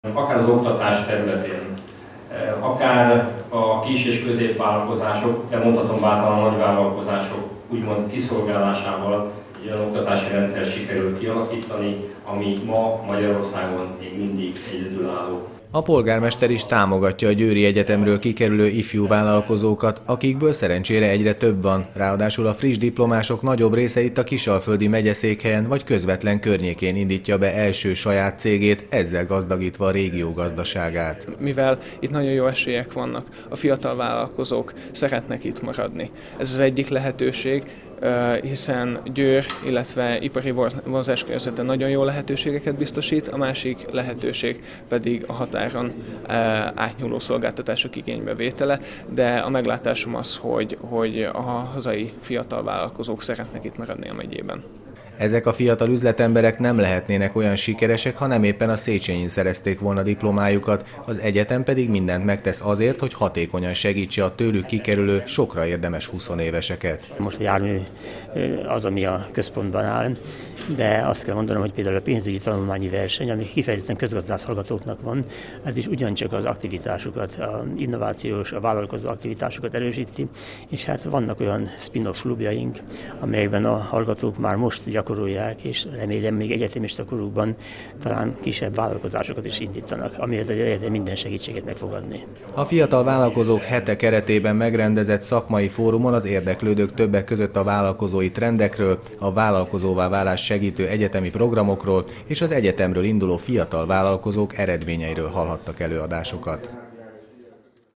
Akár az oktatás területén, akár a kis- és középvállalkozások, de mondhatom bátran a nagyvállalkozások úgymond kiszolgálásával egy olyan oktatási rendszer sikerült kialakítani, ami ma Magyarországon még mindig egyedülálló. A polgármester is támogatja a Győri Egyetemről kikerülő ifjú vállalkozókat, akikből szerencsére egyre több van, ráadásul a friss diplomások nagyobb része itt a Kisalföldi megyeszékhelyen vagy közvetlen környékén indítja be első saját cégét, ezzel gazdagítva a régió gazdaságát. Mivel itt nagyon jó esélyek vannak, a fiatal vállalkozók szeretnek itt maradni. Ez az egyik lehetőség, hiszen Győr, illetve ipari vonzáskörnyezete nagyon jó lehetőségeket biztosít, a másik lehetőség pedig a határon átnyúló szolgáltatások igénybevétele, de a meglátásom az, hogy a hazai fiatal vállalkozók szeretnek itt maradni a megyében. Ezek a fiatal üzletemberek nem lehetnének olyan sikeresek, ha nem éppen a Széchenyin szerezték volna diplomájukat, az egyetem pedig mindent megtesz azért, hogy hatékonyan segítse a tőlük kikerülő, sokra érdemes 20 éveseket. Most a jármű az, ami a központban áll, de azt kell mondanom, hogy például a pénzügyi tanulmányi verseny, ami kifejezetten közgazdász hallgatóknak van, ez is ugyancsak az aktivitásukat, a innovációs, a vállalkozó aktivitásukat erősíti, és hát vannak olyan spin-off klubjaink, amelyekben a hallgatók már most gyakorolják, és remélem még egyetemista korukban talán kisebb vállalkozásokat is indítanak, amihez az egyetem minden segítséget meg fog adni. A Fiatal Vállalkozók hete keretében megrendezett szakmai fórumon az érdeklődők többek között a vállalkozói trendekről, a vállalkozóvá válás segítő egyetemi programokról és az egyetemről induló fiatal vállalkozók eredményeiről hallhattak előadásokat.